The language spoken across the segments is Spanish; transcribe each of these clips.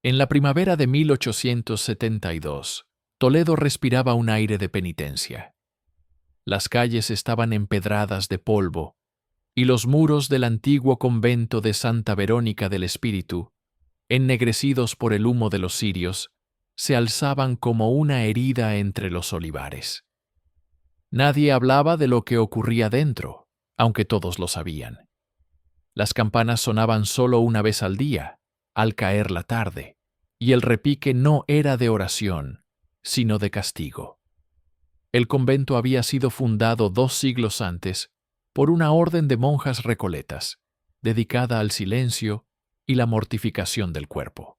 En la primavera de 1872, Toledo respiraba un aire de penitencia. Las calles estaban empedradas de polvo, y los muros del antiguo convento de Santa Verónica del Espíritu, ennegrecidos por el humo de los cirios, se alzaban como una herida entre los olivares. Nadie hablaba de lo que ocurría dentro, aunque todos lo sabían. Las campanas sonaban solo una vez al día, al caer la tarde, y el repique no era de oración, sino de castigo. El convento había sido fundado 2 siglos antes por una orden de monjas recoletas, dedicada al silencio y la mortificación del cuerpo.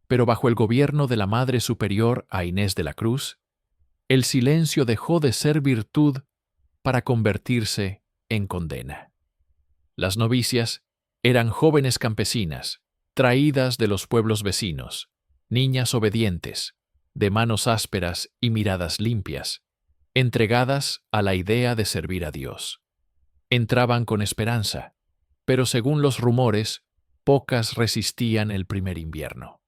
Pero bajo el gobierno de la Madre Superior a Inés de la Cruz, el silencio dejó de ser virtud para convertirse en condena. Las novicias eran jóvenes campesinas, traídas de los pueblos vecinos, niñas obedientes, de manos ásperas y miradas limpias, entregadas a la idea de servir a Dios. Entraban con esperanza, pero según los rumores, pocas resistían el primer invierno.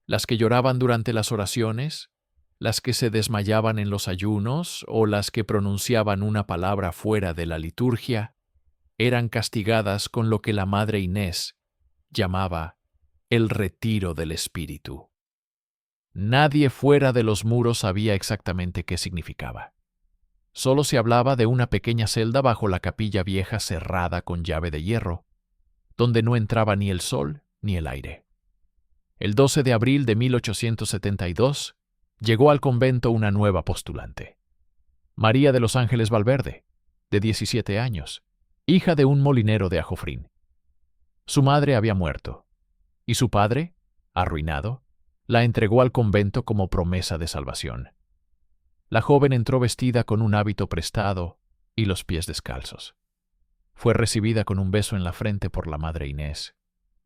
Las que lloraban durante las oraciones, las que se desmayaban en los ayunos o las que pronunciaban una palabra fuera de la liturgia, eran castigadas con lo que la Madre Inés llamaba el retiro del espíritu. Nadie fuera de los muros sabía exactamente qué significaba. Solo se hablaba de una pequeña celda bajo la capilla vieja cerrada con llave de hierro, donde no entraba ni el sol ni el aire. El 12 de abril de 1872 llegó al convento una nueva postulante. María de los Ángeles Valverde, de 17 años, hija de un molinero de Ajofrín. Su madre había muerto, y su padre, arruinado, la entregó al convento como promesa de salvación. La joven entró vestida con un hábito prestado y los pies descalzos. Fue recibida con un beso en la frente por la Madre Inés,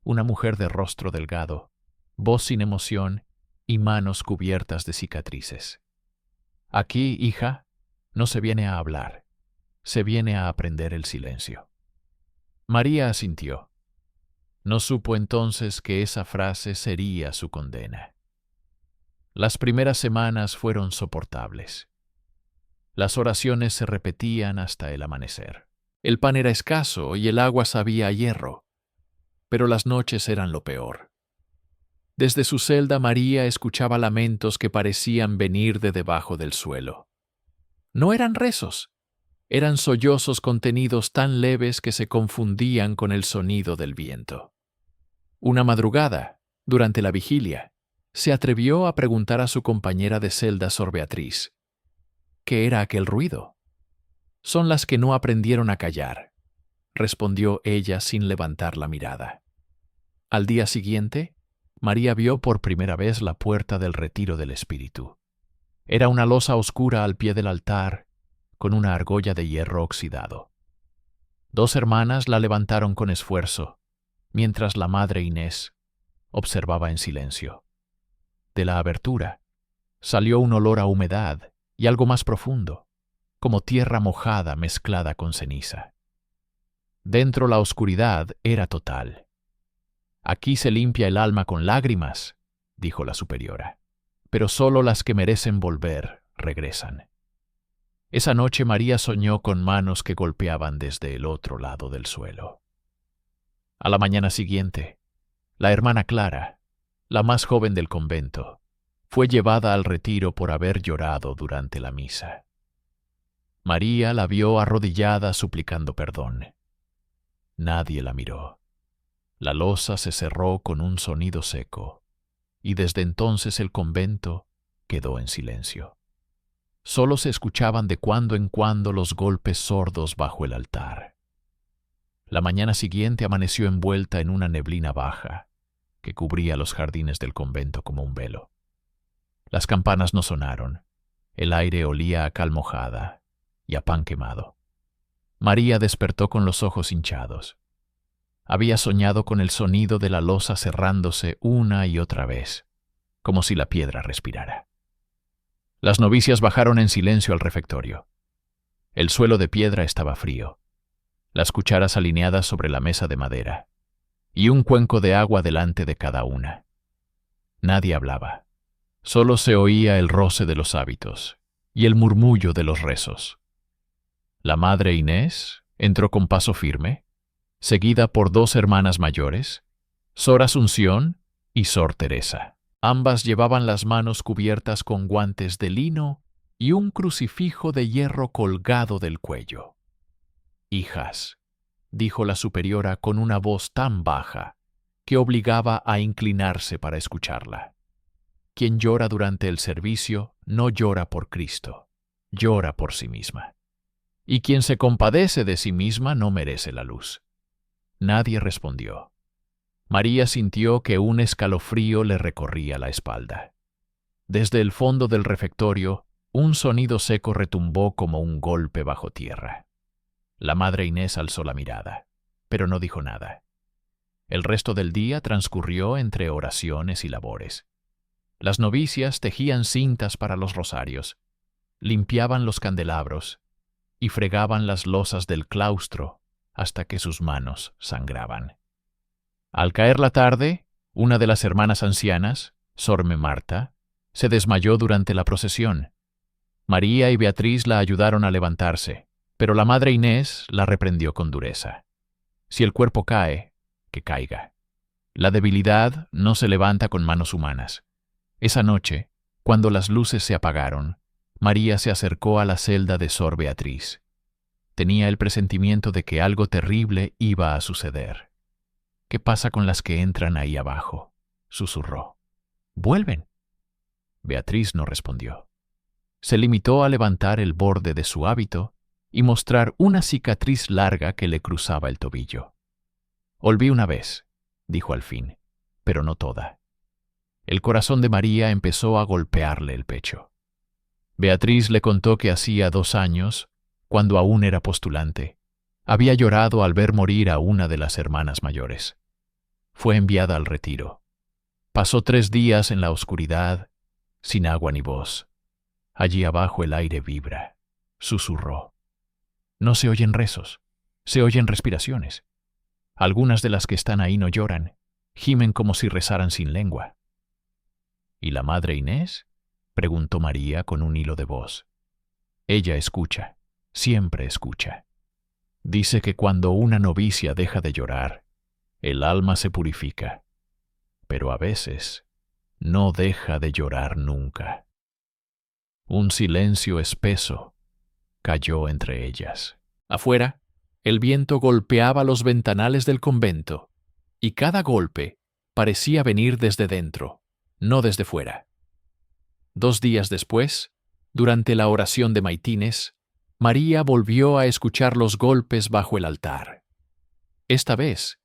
una mujer de rostro delgado, voz sin emoción y manos cubiertas de cicatrices. Aquí, hija, no se viene a hablar, se viene a aprender el silencio. María asintió. No supo entonces que esa frase sería su condena. Las primeras semanas fueron soportables. Las oraciones se repetían hasta el amanecer. El pan era escaso y el agua sabía a hierro, pero las noches eran lo peor. Desde su celda María escuchaba lamentos que parecían venir de debajo del suelo. No eran rezos, eran sollozos contenidos tan leves que se confundían con el sonido del viento. Una madrugada, durante la vigilia, se atrevió a preguntar a su compañera de celda, Sor Beatriz, ¿qué era aquel ruido? Son las que no aprendieron a callar, respondió ella sin levantar la mirada. Al día siguiente, María vio por primera vez la puerta del retiro del espíritu. Era una losa oscura al pie del altar, con una argolla de hierro oxidado. 2 hermanas la levantaron con esfuerzo, mientras la Madre Inés observaba en silencio. De la abertura salió un olor a humedad y algo más profundo, como tierra mojada mezclada con ceniza. Dentro la oscuridad era total. Aquí se limpia el alma con lágrimas, dijo la superiora, pero solo las que merecen volver regresan. Esa noche María soñó con manos que golpeaban desde el otro lado del suelo. A la mañana siguiente, la hermana Clara, la más joven del convento, fue llevada al retiro por haber llorado durante la misa. María la vio arrodillada suplicando perdón. Nadie la miró. La losa se cerró con un sonido seco, y desde entonces el convento quedó en silencio. Solo se escuchaban de cuando en cuando los golpes sordos bajo el altar. La mañana siguiente amaneció envuelta en una neblina baja, que cubría los jardines del convento como un velo. Las campanas no sonaron, el aire olía a cal mojada y a pan quemado. María despertó con los ojos hinchados. Había soñado con el sonido de la losa cerrándose una y otra vez, como si la piedra respirara. Las novicias bajaron en silencio al refectorio. El suelo de piedra estaba frío, las cucharas alineadas sobre la mesa de madera, y un cuenco de agua delante de cada una. Nadie hablaba. Solo se oía el roce de los hábitos y el murmullo de los rezos. La madre Inés entró con paso firme, seguida por dos hermanas mayores, Sor Asunción y Sor Teresa. Ambas llevaban las manos cubiertas con guantes de lino y un crucifijo de hierro colgado del cuello. «Hijas», dijo la superiora con una voz tan baja que obligaba a inclinarse para escucharla. «Quien llora durante el servicio no llora por Cristo, llora por sí misma. Y quien se compadece de sí misma no merece la luz». Nadie respondió. María sintió que un escalofrío le recorría la espalda. Desde el fondo del refectorio, un sonido seco retumbó como un golpe bajo tierra. La madre Inés alzó la mirada, pero no dijo nada. El resto del día transcurrió entre oraciones y labores. Las novicias tejían cintas para los rosarios, limpiaban los candelabros y fregaban las losas del claustro hasta que sus manos sangraban. Al caer la tarde, una de las hermanas ancianas, Sor Marta, se desmayó durante la procesión. María y Beatriz la ayudaron a levantarse, pero la madre Inés la reprendió con dureza. Si el cuerpo cae, que caiga. La debilidad no se levanta con manos humanas. Esa noche, cuando las luces se apagaron, María se acercó a la celda de Sor Beatriz. Tenía el presentimiento de que algo terrible iba a suceder. «¿Qué pasa con las que entran ahí abajo?», susurró. «Vuelven». Beatriz no respondió. Se limitó a levantar el borde de su hábito y mostrar una cicatriz larga que le cruzaba el tobillo. «Volví una vez», dijo al fin, «pero no toda». El corazón de María empezó a golpearle el pecho. Beatriz le contó que hacía 2 años, cuando aún era postulante, había llorado al ver morir a una de las hermanas mayores. Fue enviada al retiro. Pasó 3 días en la oscuridad, sin agua ni voz. Allí abajo el aire vibra, susurró. No se oyen rezos, se oyen respiraciones. Algunas de las que están ahí no lloran, gimen como si rezaran sin lengua. ¿Y la madre Inés?, preguntó María con un hilo de voz. Ella escucha, siempre escucha. Dice que cuando una novicia deja de llorar, el alma se purifica, pero a veces no deja de llorar nunca. Un silencio espeso cayó entre ellas. Afuera, el viento golpeaba los ventanales del convento, y cada golpe parecía venir desde dentro, no desde fuera. 2 días después, durante la oración de maitines, María volvió a escuchar los golpes bajo el altar. Esta vez,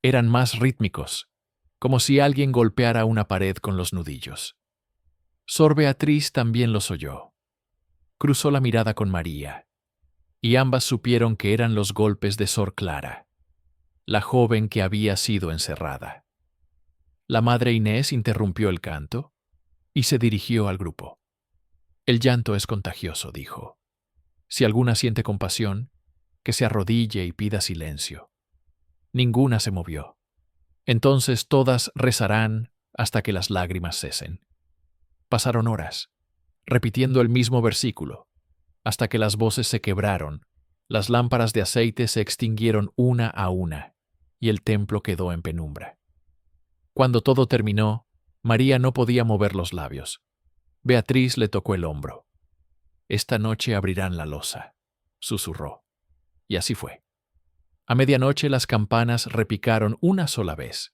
eran más rítmicos, como si alguien golpeara una pared con los nudillos. Sor Beatriz también los oyó. Cruzó la mirada con María, y ambas supieron que eran los golpes de Sor Clara, la joven que había sido encerrada. La madre Inés interrumpió el canto y se dirigió al grupo. «El llanto es contagioso», dijo. «Si alguna siente compasión, que se arrodille y pida silencio». Ninguna se movió. Entonces todas rezarán hasta que las lágrimas cesen. Pasaron horas, repitiendo el mismo versículo, hasta que las voces se quebraron, las lámparas de aceite se extinguieron una a una, y el templo quedó en penumbra. Cuando todo terminó, María no podía mover los labios. Beatriz le tocó el hombro. «Esta noche abrirán la losa», susurró. Y así fue. A medianoche las campanas repicaron una sola vez.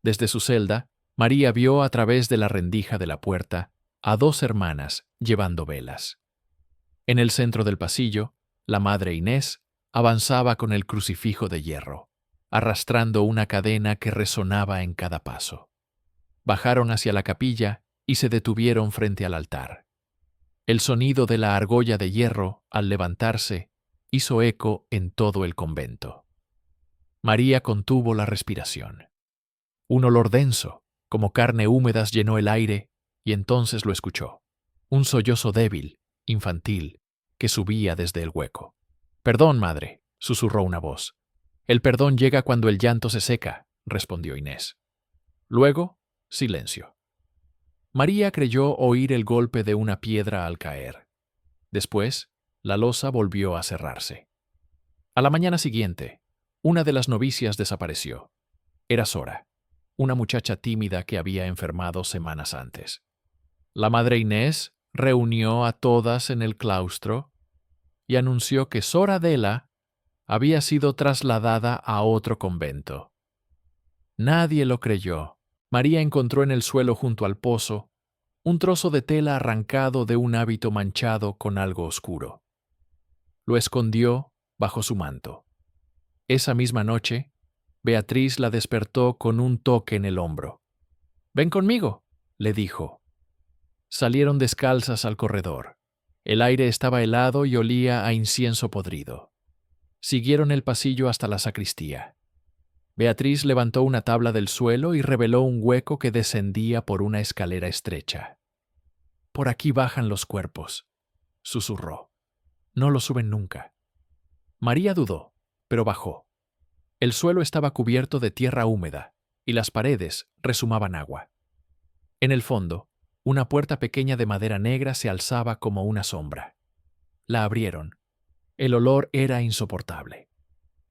Desde su celda, María vio a través de la rendija de la puerta a 2 hermanas llevando velas. En el centro del pasillo, la madre Inés avanzaba con el crucifijo de hierro, arrastrando una cadena que resonaba en cada paso. Bajaron hacia la capilla y se detuvieron frente al altar. El sonido de la argolla de hierro, al levantarse, hizo eco en todo el convento. María contuvo la respiración. Un olor denso, como carne húmedas, llenó el aire y entonces lo escuchó. Un sollozo débil, infantil, que subía desde el hueco. «Perdón, madre», susurró una voz. «El perdón llega cuando el llanto se seca», respondió Inés. Luego, silencio. María creyó oír el golpe de una piedra al caer. Después, la losa volvió a cerrarse. A la mañana siguiente, una de las novicias desapareció. Era Sora, una muchacha tímida que había enfermado semanas antes. La madre Inés reunió a todas en el claustro y anunció que Sor Adela había sido trasladada a otro convento. Nadie lo creyó. María encontró en el suelo junto al pozo un trozo de tela arrancado de un hábito manchado con algo oscuro. Lo escondió bajo su manto. Esa misma noche, Beatriz la despertó con un toque en el hombro. «Ven conmigo», le dijo. Salieron descalzas al corredor. El aire estaba helado y olía a incienso podrido. Siguieron el pasillo hasta la sacristía. Beatriz levantó una tabla del suelo y reveló un hueco que descendía por una escalera estrecha. «Por aquí bajan los cuerpos», susurró. «No los suben nunca». María dudó, pero bajó. El suelo estaba cubierto de tierra húmeda y las paredes resumaban agua. En el fondo, una puerta pequeña de madera negra se alzaba como una sombra. La abrieron. El olor era insoportable.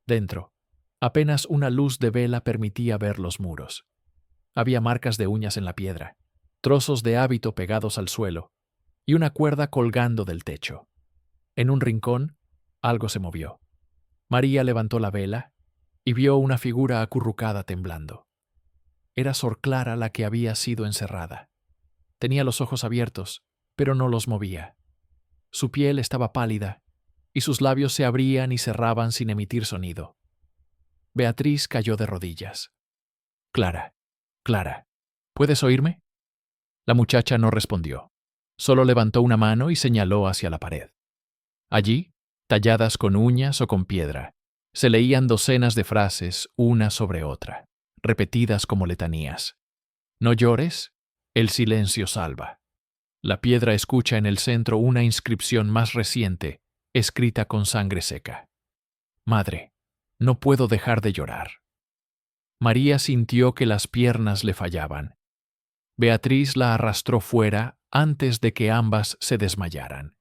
Dentro, apenas una luz de vela permitía ver los muros. Había marcas de uñas en la piedra, trozos de hábito pegados al suelo y una cuerda colgando del techo. En un rincón, algo se movió. María levantó la vela y vio una figura acurrucada temblando. Era Sor Clara la que había sido encerrada. Tenía los ojos abiertos, pero no los movía. Su piel estaba pálida y sus labios se abrían y cerraban sin emitir sonido. Beatriz cayó de rodillas. «Clara, Clara, ¿puedes oírme?». La muchacha no respondió. Solo levantó una mano y señaló hacia la pared. Allí, talladas con uñas o con piedra, se leían docenas de frases una sobre otra, repetidas como letanías. «No llores, el silencio salva». La piedra escucha en el centro una inscripción más reciente, escrita con sangre seca. «Madre, no puedo dejar de llorar». María sintió que las piernas le fallaban. Beatriz la arrastró fuera antes de que ambas se desmayaran.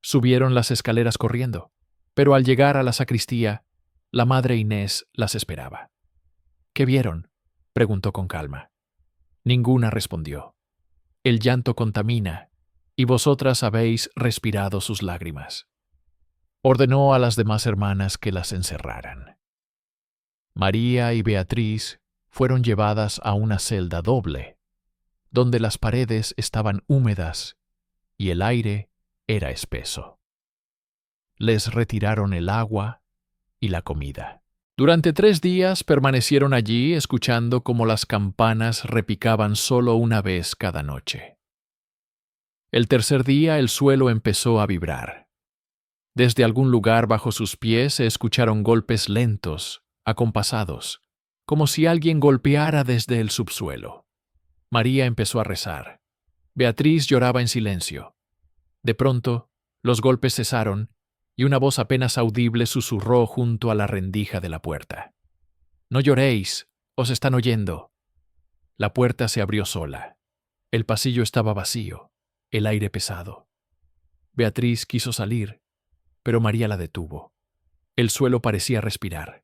Subieron las escaleras corriendo, pero al llegar a la sacristía, la madre Inés las esperaba. «¿Qué vieron?», preguntó con calma. Ninguna respondió. «El llanto contamina, y vosotras habéis respirado sus lágrimas». Ordenó a las demás hermanas que las encerraran. María y Beatriz fueron llevadas a una celda doble, donde las paredes estaban húmedas y el aire era espeso. Les retiraron el agua y la comida. Durante 3 días permanecieron allí escuchando cómo las campanas repicaban solo una vez cada noche. El tercer día el suelo empezó a vibrar. Desde algún lugar bajo sus pies se escucharon golpes lentos, acompasados, como si alguien golpeara desde el subsuelo. María empezó a rezar. Beatriz lloraba en silencio. De pronto, los golpes cesaron y una voz apenas audible susurró junto a la rendija de la puerta. «No lloréis, os están oyendo». La puerta se abrió sola. El pasillo estaba vacío, el aire pesado. Beatriz quiso salir, pero María la detuvo. El suelo parecía respirar.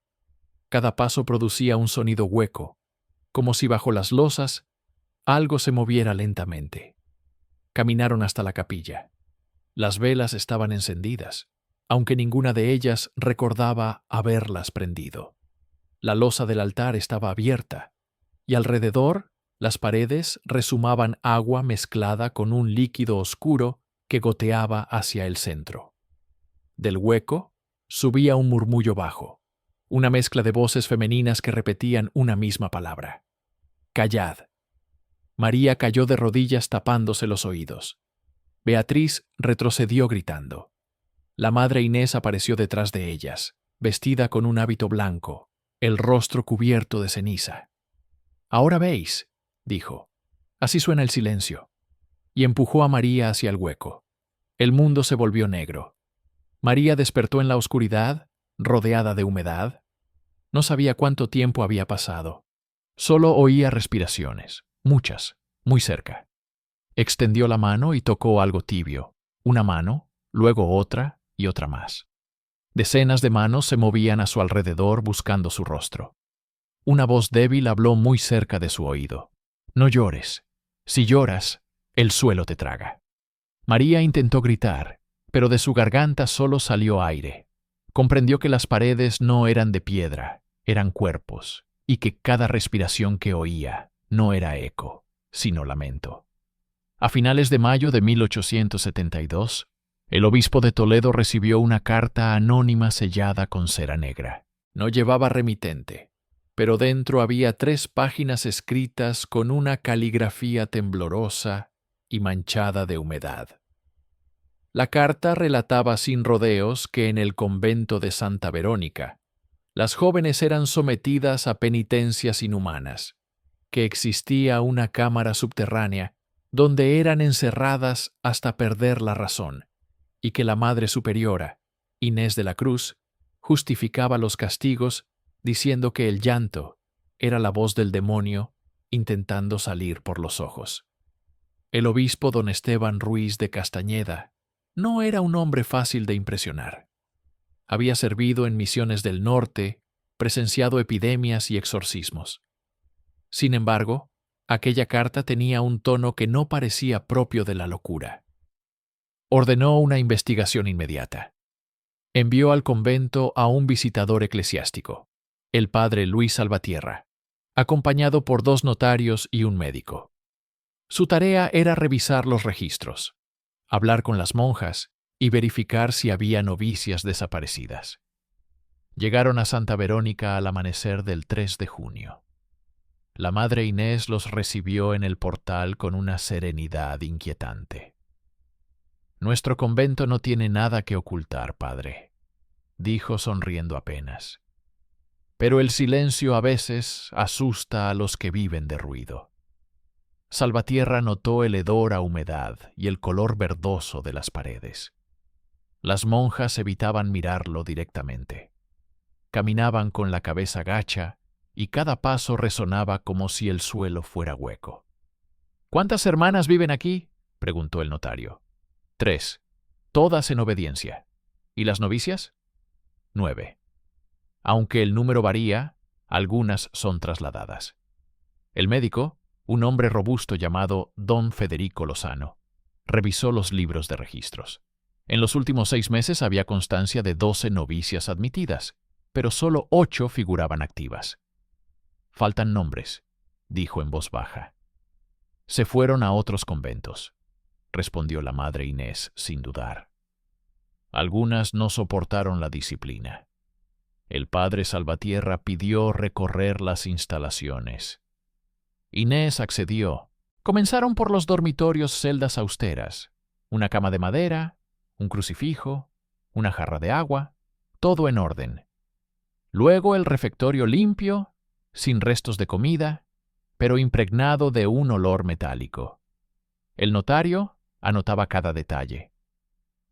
Cada paso producía un sonido hueco, como si bajo las losas algo se moviera lentamente. Caminaron hasta la capilla. Las velas estaban encendidas, aunque ninguna de ellas recordaba haberlas prendido. La losa del altar estaba abierta, y alrededor las paredes resumaban agua mezclada con un líquido oscuro que goteaba hacia el centro. Del hueco subía un murmullo bajo, una mezcla de voces femeninas que repetían una misma palabra. «Callad». María cayó de rodillas tapándose los oídos. Beatriz retrocedió gritando. La madre Inés apareció detrás de ellas, vestida con un hábito blanco, el rostro cubierto de ceniza. «Ahora veis», dijo. «Así suena el silencio». Y empujó a María hacia el hueco. El mundo se volvió negro. María despertó en la oscuridad, rodeada de humedad. No sabía cuánto tiempo había pasado. Solo oía respiraciones, muchas, muy cerca. Extendió la mano y tocó algo tibio. Una mano, luego otra y otra más. Decenas de manos se movían a su alrededor buscando su rostro. Una voz débil habló muy cerca de su oído. No llores. Si lloras, el suelo te traga. María intentó gritar, pero de su garganta solo salió aire. Comprendió que las paredes no eran de piedra, eran cuerpos, y que cada respiración que oía no era eco, sino lamento. A finales de mayo de 1872, el obispo de Toledo recibió una carta anónima sellada con cera negra. No llevaba remitente, pero dentro había 3 páginas escritas con una caligrafía temblorosa y manchada de humedad. La carta relataba sin rodeos que en el convento de Santa Verónica, las jóvenes eran sometidas a penitencias inhumanas, que existía una cámara subterránea donde eran encerradas hasta perder la razón, y que la Madre Superiora, Inés de la Cruz, justificaba los castigos diciendo que el llanto era la voz del demonio intentando salir por los ojos. El obispo don Esteban Ruiz de Castañeda no era un hombre fácil de impresionar. Había servido en misiones del norte, presenciado epidemias y exorcismos. Sin embargo, aquella carta tenía un tono que no parecía propio de la locura. Ordenó una investigación inmediata. Envió al convento a un visitador eclesiástico, el padre Luis Salvatierra, acompañado por 2 notarios y un médico. Su tarea era revisar los registros, hablar con las monjas y verificar si había novicias desaparecidas. Llegaron a Santa Verónica al amanecer del 3 de junio. La madre Inés los recibió en el portal con una serenidad inquietante. «Nuestro convento no tiene nada que ocultar, padre», dijo sonriendo apenas. «Pero el silencio a veces asusta a los que viven de ruido». Salvatierra notó el hedor a humedad y el color verdoso de las paredes. Las monjas evitaban mirarlo directamente. Caminaban con la cabeza gacha y cada paso resonaba como si el suelo fuera hueco. «¿Cuántas hermanas viven aquí?», preguntó el notario. 3, todas en obediencia. ¿Y las novicias? 9. Aunque el número varía, algunas son trasladadas. El médico, un hombre robusto llamado don Federico Lozano, revisó los libros de registros. En los últimos 6 meses había constancia de 12 novicias admitidas, pero solo 8 figuraban activas. «Faltan nombres», dijo en voz baja. «Se fueron a otros conventos», respondió la madre Inés sin dudar. Algunas no soportaron la disciplina. El padre Salvatierra pidió recorrer las instalaciones. Inés accedió. Comenzaron por los dormitorios, celdas austeras, una cama de madera, un crucifijo, una jarra de agua, todo en orden. Luego el refectorio limpio, sin restos de comida, pero impregnado de un olor metálico. El notario anotaba cada detalle.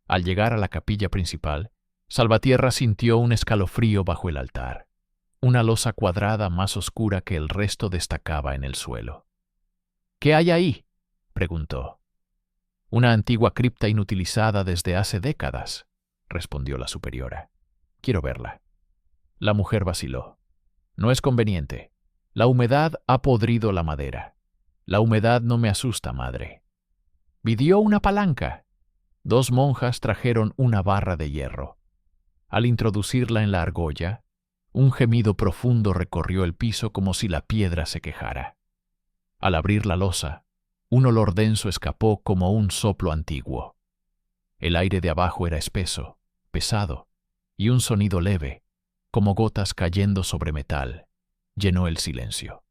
Al llegar a la capilla principal, Salvatierra sintió un escalofrío bajo el altar. Una losa cuadrada más oscura que el resto destacaba en el suelo. «¿Qué hay ahí?», preguntó. «Una antigua cripta inutilizada desde hace décadas», respondió la superiora. «Quiero verla». La mujer vaciló. «No es conveniente. La humedad ha podrido la madera. La humedad no me asusta, madre». Pidió una palanca. 2 monjas trajeron una barra de hierro. Al introducirla en la argolla, un gemido profundo recorrió el piso como si la piedra se quejara. Al abrir la losa, un olor denso escapó como un soplo antiguo. El aire de abajo era espeso, pesado, y un sonido leve, como gotas cayendo sobre metal, llenó el silencio.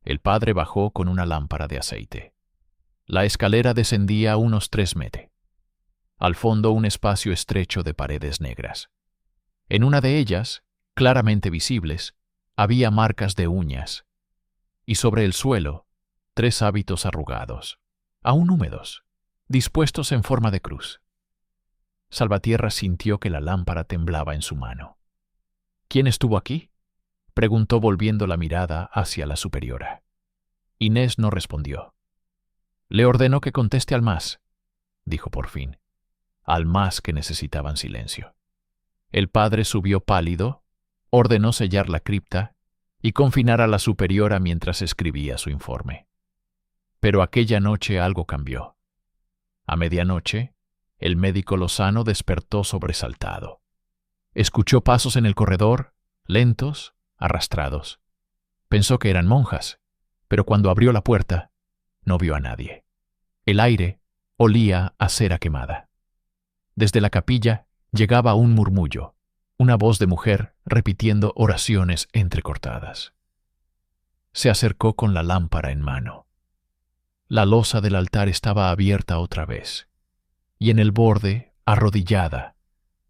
El padre bajó con una lámpara de aceite. La escalera descendía unos 3 metros. Al fondo un espacio estrecho de paredes negras. En una de ellas, claramente visibles, había marcas de uñas. Y sobre el suelo, 3 hábitos arrugados, aún húmedos, dispuestos en forma de cruz. Salvatierra sintió que la lámpara temblaba en su mano. «¿Quién estuvo aquí?», preguntó volviendo la mirada hacia la superiora. Inés no respondió. Le ordenó que conteste al más, dijo por fin, al más que necesitaban silencio. El padre subió pálido, ordenó sellar la cripta y confinar a la superiora mientras escribía su informe. Pero aquella noche algo cambió. A medianoche, el médico Lozano despertó sobresaltado. Escuchó pasos en el corredor, lentos, arrastrados. Pensó que eran monjas, pero cuando abrió la puerta, no vio a nadie. El aire olía a cera quemada. Desde la capilla llegaba un murmullo, una voz de mujer repitiendo oraciones entrecortadas. Se acercó con la lámpara en mano. La losa del altar estaba abierta otra vez, y en el borde, arrodillada,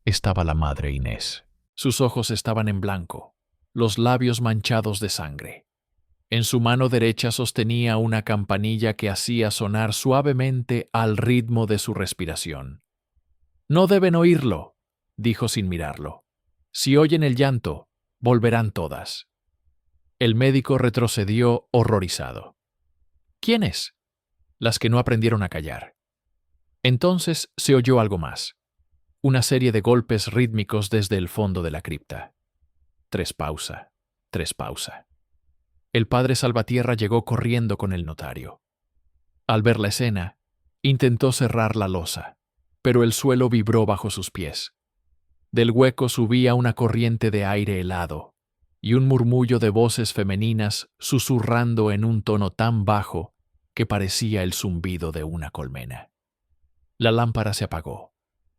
estaba la madre Inés. Sus ojos estaban en blanco, los labios manchados de sangre. En su mano derecha sostenía una campanilla que hacía sonar suavemente al ritmo de su respiración. «No deben oírlo», dijo sin mirarlo. «Si oyen el llanto, volverán todas». El médico retrocedió horrorizado. «¿Quiénes?». «Las que no aprendieron a callar». Entonces se oyó algo más. Una serie de golpes rítmicos desde el fondo de la cripta. 3 pausa, 3 pausa. El padre Salvatierra llegó corriendo con el notario. Al ver la escena, intentó cerrar la losa, pero el suelo vibró bajo sus pies. Del hueco subía una corriente de aire helado y un murmullo de voces femeninas susurrando en un tono tan bajo que parecía el zumbido de una colmena. La lámpara se apagó.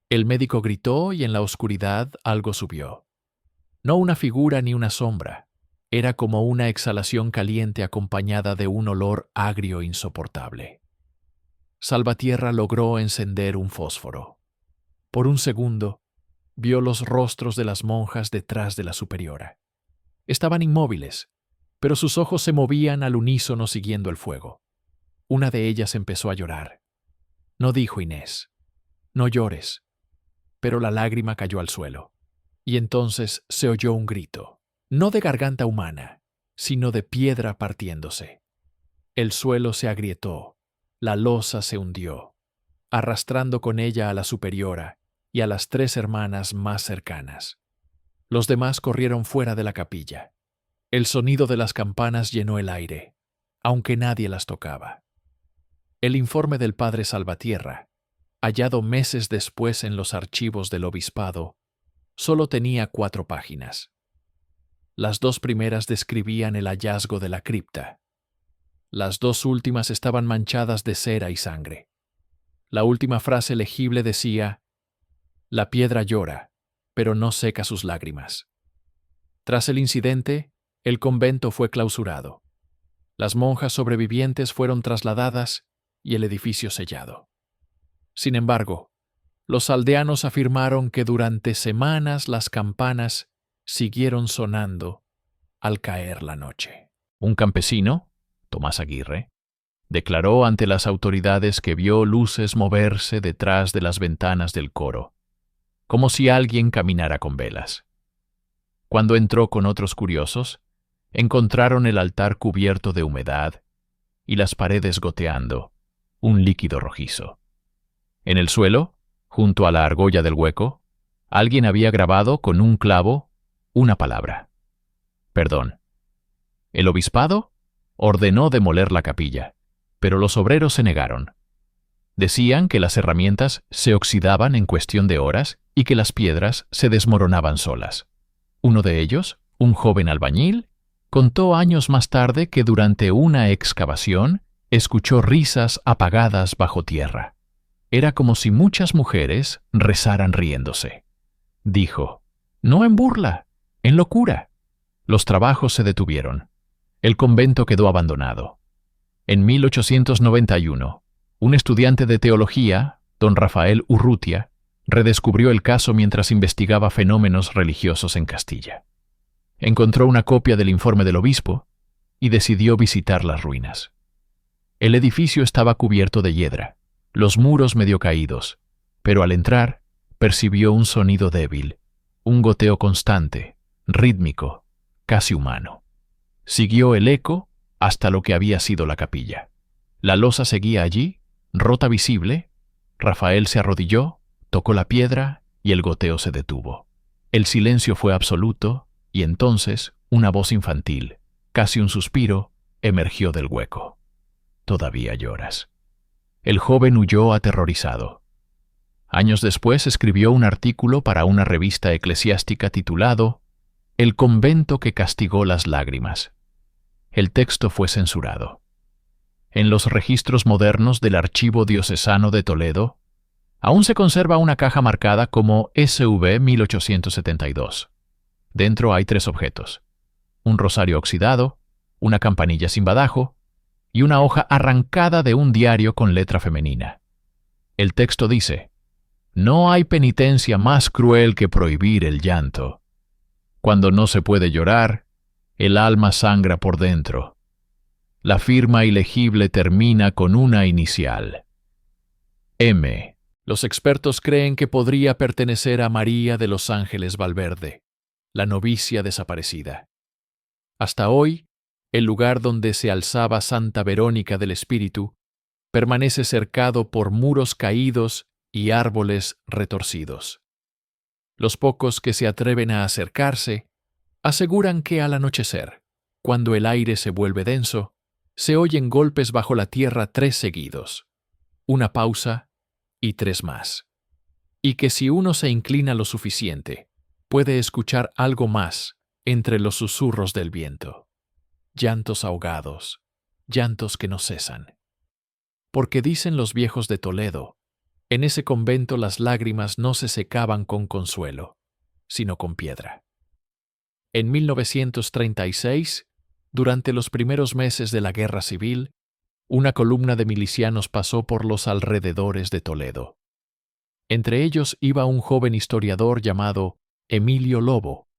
El médico gritó y en la oscuridad algo subió. No una figura ni una sombra. Era como una exhalación caliente acompañada de un olor agrio insoportable. Salvatierra logró encender un fósforo. Por un segundo, vio los rostros de las monjas detrás de la superiora. Estaban inmóviles, pero sus ojos se movían al unísono siguiendo el fuego. Una de ellas empezó a llorar. No dijo Inés, «No llores», pero la lágrima cayó al suelo. Y entonces se oyó un grito. No de garganta humana, sino de piedra partiéndose. El suelo se agrietó, la losa se hundió, arrastrando con ella a la superiora y a las 3 hermanas más cercanas. Los demás corrieron fuera de la capilla. El sonido de las campanas llenó el aire, aunque nadie las tocaba. El informe del padre Salvatierra, hallado meses después en los archivos del obispado, solo tenía 4 páginas. Las 2 primeras describían el hallazgo de la cripta. Las 2 últimas estaban manchadas de cera y sangre. La última frase legible decía: «La piedra llora, pero no seca sus lágrimas». Tras el incidente, el convento fue clausurado. Las monjas sobrevivientes fueron trasladadas y el edificio sellado. Sin embargo, los aldeanos afirmaron que durante semanas las campanas siguieron sonando al caer la noche. Un campesino, Tomás Aguirre, declaró ante las autoridades que vio luces moverse detrás de las ventanas del coro, como si alguien caminara con velas. Cuando entró con otros curiosos, encontraron el altar cubierto de humedad y las paredes goteando un líquido rojizo. En el suelo, junto a la argolla del hueco, alguien había grabado con un clavo una palabra: perdón. El obispado ordenó demoler la capilla, pero los obreros se negaron. Decían que las herramientas se oxidaban en cuestión de horas y que las piedras se desmoronaban solas. Uno de ellos, un joven albañil, contó años más tarde que durante una excavación escuchó risas apagadas bajo tierra. Era como si muchas mujeres rezaran riéndose. Dijo: «No en burla, en locura». Los trabajos se detuvieron. El convento quedó abandonado. En 1891, un estudiante de teología, don Rafael Urrutia, redescubrió el caso mientras investigaba fenómenos religiosos en Castilla. Encontró una copia del informe del obispo y decidió visitar las ruinas. El edificio estaba cubierto de hiedra, los muros medio caídos, pero al entrar percibió un sonido débil, un goteo constante, rítmico, casi humano. Siguió el eco hasta lo que había sido la capilla. La losa seguía allí, rota visible. Rafael se arrodilló, tocó la piedra y el goteo se detuvo. El silencio fue absoluto y entonces una voz infantil, casi un suspiro, emergió del hueco. «Todavía lloras». El joven huyó aterrorizado. Años después escribió un artículo para una revista eclesiástica titulado «El convento que castigó las lágrimas». El texto fue censurado. En los registros modernos del Archivo Diocesano de Toledo, aún se conserva una caja marcada como SV 1872. Dentro hay 3 objetos: un rosario oxidado, una campanilla sin badajo y una hoja arrancada de un diario con letra femenina. El texto dice: «No hay penitencia más cruel que prohibir el llanto. Cuando no se puede llorar, el alma sangra por dentro. La firma ilegible termina con una inicial. M». Los expertos creen que podría pertenecer a María de los Ángeles Valverde, la novicia desaparecida. Hasta hoy, el lugar donde se alzaba Santa Verónica del Espíritu permanece cercado por muros caídos y árboles retorcidos. Los pocos que se atreven a acercarse aseguran que al anochecer, cuando el aire se vuelve denso, se oyen golpes bajo la tierra 3 seguidos, una pausa y 3 más, y que si uno se inclina lo suficiente, puede escuchar algo más entre los susurros del viento. Llantos ahogados, llantos que no cesan. Porque dicen los viejos de Toledo, en ese convento las lágrimas no se secaban con consuelo, sino con piedra. En 1936, durante los primeros meses de la Guerra Civil, una columna de milicianos pasó por los alrededores de Toledo. Entre ellos iba un joven historiador llamado Emilio Lobo,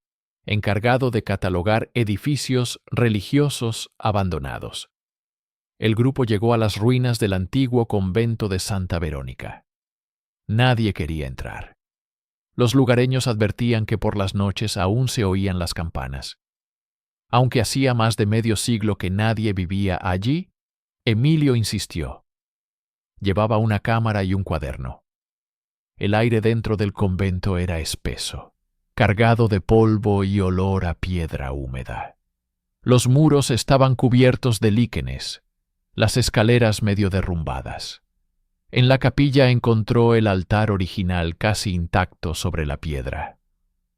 encargado de catalogar edificios religiosos abandonados. El grupo llegó a las ruinas del antiguo convento de Santa Verónica. Nadie quería entrar. Los lugareños advertían que por las noches aún se oían las campanas. Aunque hacía más de medio siglo que nadie vivía allí, Emilio insistió. Llevaba una cámara y un cuaderno. El aire dentro del convento era espeso, cargado de polvo y olor a piedra húmeda. Los muros estaban cubiertos de líquenes, las escaleras medio derrumbadas. En la capilla encontró el altar original casi intacto sobre la piedra.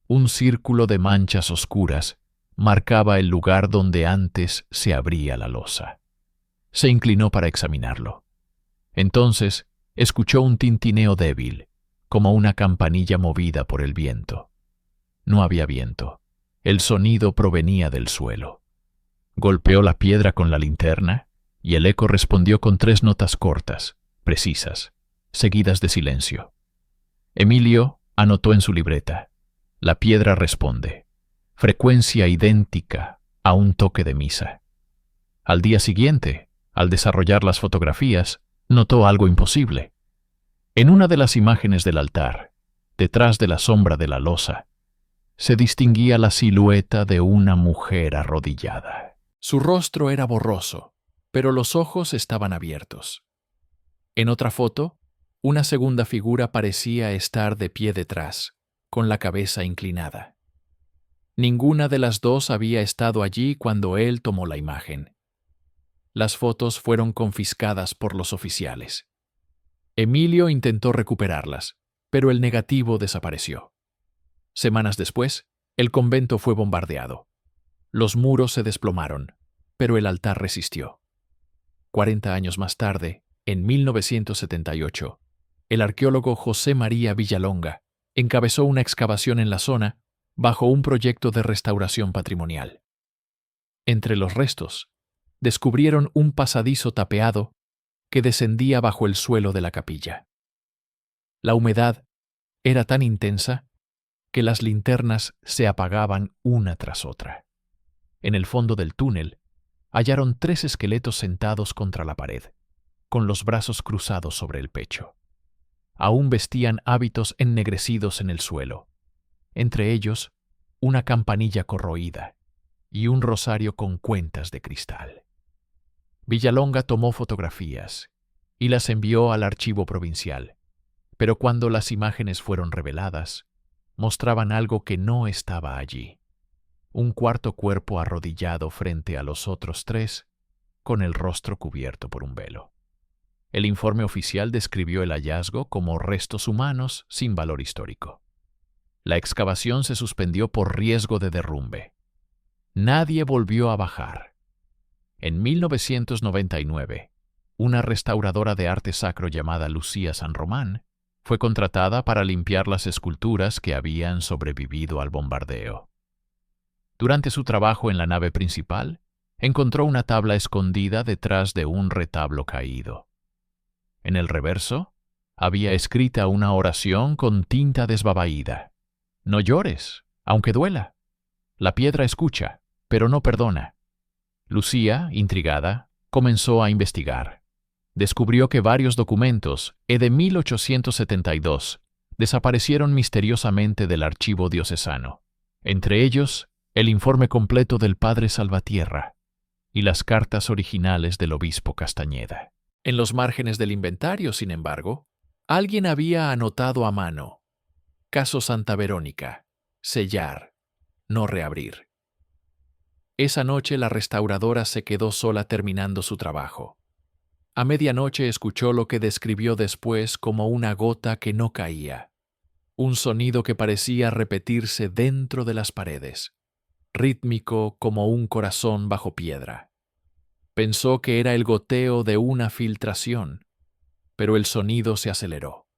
Un círculo de manchas oscuras marcaba el lugar donde antes se abría la losa. Se inclinó para examinarlo. Entonces escuchó un tintineo débil, como una campanilla movida por el viento. No había viento. El sonido provenía del suelo. Golpeó la piedra con la linterna y el eco respondió con 3 notas cortas, precisas, seguidas de silencio. Emilio anotó en su libreta: «La piedra responde. Frecuencia idéntica a un toque de misa». Al día siguiente, al desarrollar las fotografías, notó algo imposible. En una de las imágenes del altar, detrás de la sombra de la losa, se distinguía la silueta de una mujer arrodillada. Su rostro era borroso, pero los ojos estaban abiertos. En otra foto, una segunda figura parecía estar de pie detrás, con la cabeza inclinada. Ninguna de las dos había estado allí cuando él tomó la imagen. Las fotos fueron confiscadas por los oficiales. Emilio intentó recuperarlas, pero el negativo desapareció. Semanas después, el convento fue bombardeado. Los muros se desplomaron, pero el altar resistió. 40 años más tarde, en 1978, el arqueólogo José María Villalonga encabezó una excavación en la zona bajo un proyecto de restauración patrimonial. Entre los restos, descubrieron un pasadizo tapeado que descendía bajo el suelo de la capilla. La humedad era tan intensa que las linternas se apagaban una tras otra. En el fondo del túnel hallaron 3 esqueletos sentados contra la pared, con los brazos cruzados sobre el pecho. Aún vestían hábitos ennegrecidos en el suelo, entre ellos una campanilla corroída y un rosario con cuentas de cristal. Villalonga tomó fotografías y las envió al archivo provincial, pero cuando las imágenes fueron reveladas, mostraban algo que no estaba allí: un cuarto cuerpo arrodillado frente a los otros tres, con el rostro cubierto por un velo. El informe oficial describió el hallazgo como restos humanos sin valor histórico. La excavación se suspendió por riesgo de derrumbe. Nadie volvió a bajar. En 1999, una restauradora de arte sacro llamada Lucía San Román fue contratada para limpiar las esculturas que habían sobrevivido al bombardeo. Durante su trabajo en la nave principal, encontró una tabla escondida detrás de un retablo caído. En el reverso, había escrita una oración con tinta desbabaída: «No llores, aunque duela. La piedra escucha, pero no perdona». Lucía, intrigada, comenzó a investigar. Descubrió que varios documentos, de 1872, desaparecieron misteriosamente del archivo diocesano, entre ellos el informe completo del padre Salvatierra y las cartas originales del obispo Castañeda. En los márgenes del inventario, sin embargo, alguien había anotado a mano: «Caso Santa Verónica, sellar, no reabrir». Esa noche la restauradora se quedó sola terminando su trabajo. A medianoche escuchó lo que describió después como una gota que no caía, un sonido que parecía repetirse dentro de las paredes, rítmico como un corazón bajo piedra. Pensó que era el goteo de una filtración, pero el sonido se aceleró.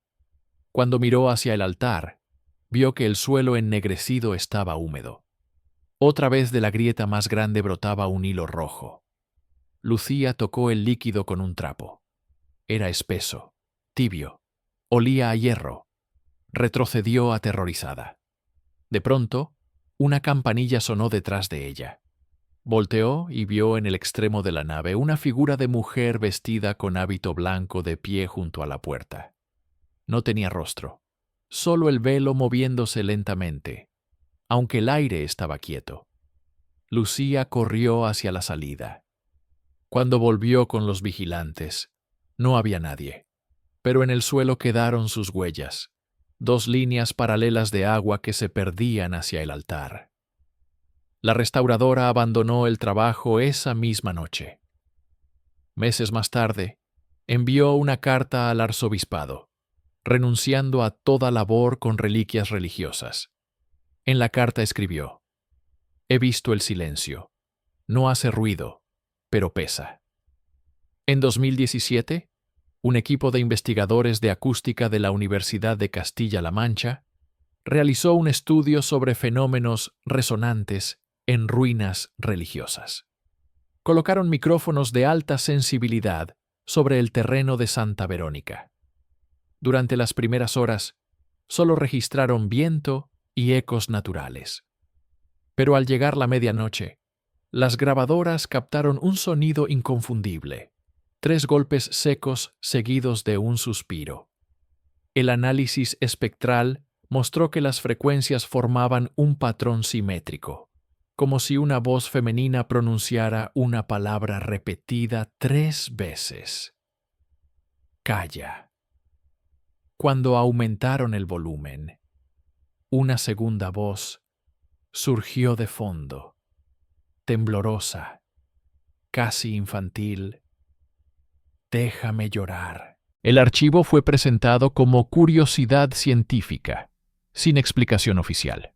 Cuando miró hacia el altar, vio que el suelo ennegrecido estaba húmedo. Otra vez de la grieta más grande brotaba un hilo rojo. Lucía tocó el líquido con un trapo. Era espeso, tibio, olía a hierro. Retrocedió aterrorizada. De pronto, una campanilla sonó detrás de ella. Volteó y vio en el extremo de la nave una figura de mujer vestida con hábito blanco de pie junto a la puerta. No tenía rostro, solo el velo moviéndose lentamente, aunque el aire estaba quieto. Lucía corrió hacia la salida. Cuando volvió con los vigilantes, no había nadie, pero en el suelo quedaron sus huellas, 2 líneas paralelas de agua que se perdían hacia el altar. La restauradora abandonó el trabajo esa misma noche. Meses más tarde, envió una carta al arzobispado, renunciando a toda labor con reliquias religiosas. En la carta escribió: «He visto el silencio. No hace ruido, pero pesa». En 2017, un equipo de investigadores de acústica de la Universidad de Castilla-La Mancha realizó un estudio sobre fenómenos resonantes en ruinas religiosas. Colocaron micrófonos de alta sensibilidad sobre el terreno de Santa Verónica. Durante las primeras horas, solo registraron viento y ecos naturales. Pero al llegar la medianoche, las grabadoras captaron un sonido inconfundible: 3 golpes secos seguidos de un suspiro. El análisis espectral mostró que las frecuencias formaban un patrón simétrico, como si una voz femenina pronunciara una palabra repetida 3 veces. «Calla». Cuando aumentaron el volumen, una segunda voz surgió de fondo, temblorosa, casi infantil: «Déjame llorar». El archivo fue presentado como curiosidad científica, sin explicación oficial.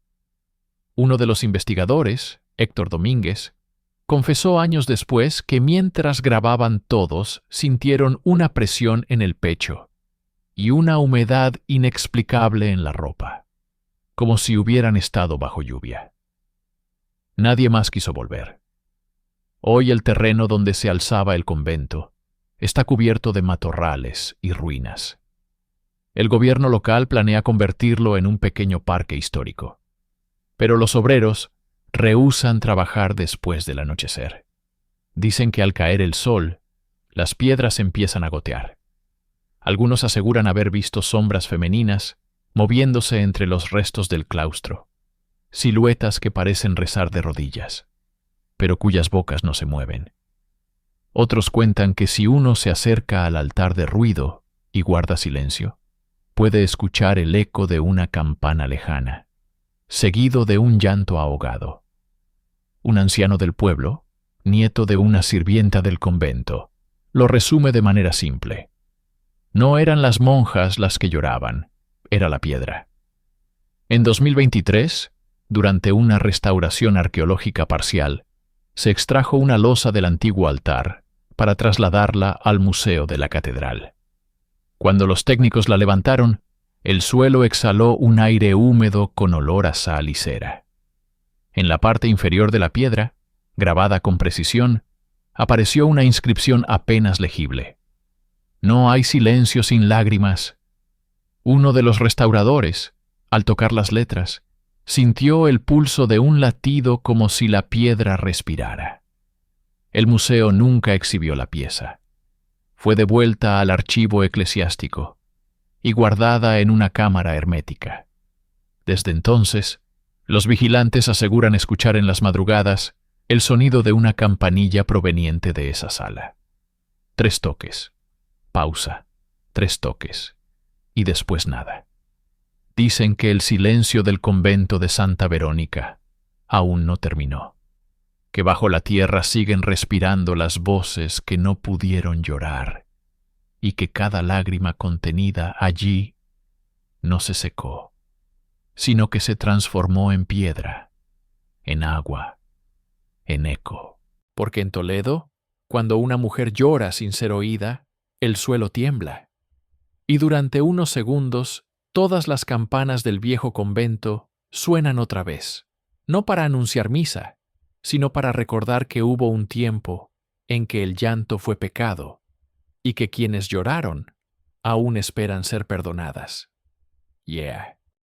Uno de los investigadores, Héctor Domínguez, confesó años después que mientras grababan todos sintieron una presión en el pecho y una humedad inexplicable en la ropa, como si hubieran estado bajo lluvia. Nadie más quiso volver. Hoy el terreno donde se alzaba el convento está cubierto de matorrales y ruinas. El gobierno local planea convertirlo en un pequeño parque histórico, pero los obreros rehúsan trabajar después del anochecer. Dicen que al caer el sol, las piedras empiezan a gotear. Algunos aseguran haber visto sombras femeninas moviéndose entre los restos del claustro, siluetas que parecen rezar de rodillas, pero cuyas bocas no se mueven. Otros cuentan que si uno se acerca al altar de ruido y guarda silencio, puede escuchar el eco de una campana lejana, seguido de un llanto ahogado. Un anciano del pueblo, nieto de una sirvienta del convento, lo resume de manera simple. No eran las monjas las que lloraban, era la piedra. En 2023, durante una restauración arqueológica parcial, se extrajo una losa del antiguo altar para trasladarla al museo de la catedral. Cuando los técnicos la levantaron, el suelo exhaló un aire húmedo con olor a sal y cera. En la parte inferior de la piedra, grabada con precisión, apareció una inscripción apenas legible. No hay silencio sin lágrimas. Uno de los restauradores, al tocar las letras, sintió el pulso de un latido como si la piedra respirara. El museo nunca exhibió la pieza. Fue devuelta al archivo eclesiástico y guardada en una cámara hermética. Desde entonces, los vigilantes aseguran escuchar en las madrugadas el sonido de una campanilla proveniente de esa sala. 3 toques, pausa, 3 toques, y después nada. Dicen que el silencio del convento de Santa Verónica aún no terminó, que bajo la tierra siguen respirando las voces que no pudieron llorar, y que cada lágrima contenida allí no se secó, sino que se transformó en piedra, en agua, en eco. Porque en Toledo, cuando una mujer llora sin ser oída, el suelo tiembla, y durante unos segundos todas las campanas del viejo convento suenan otra vez, no para anunciar misa, sino para recordar que hubo un tiempo en que el llanto fue pecado y que quienes lloraron aún esperan ser perdonadas. Yeah.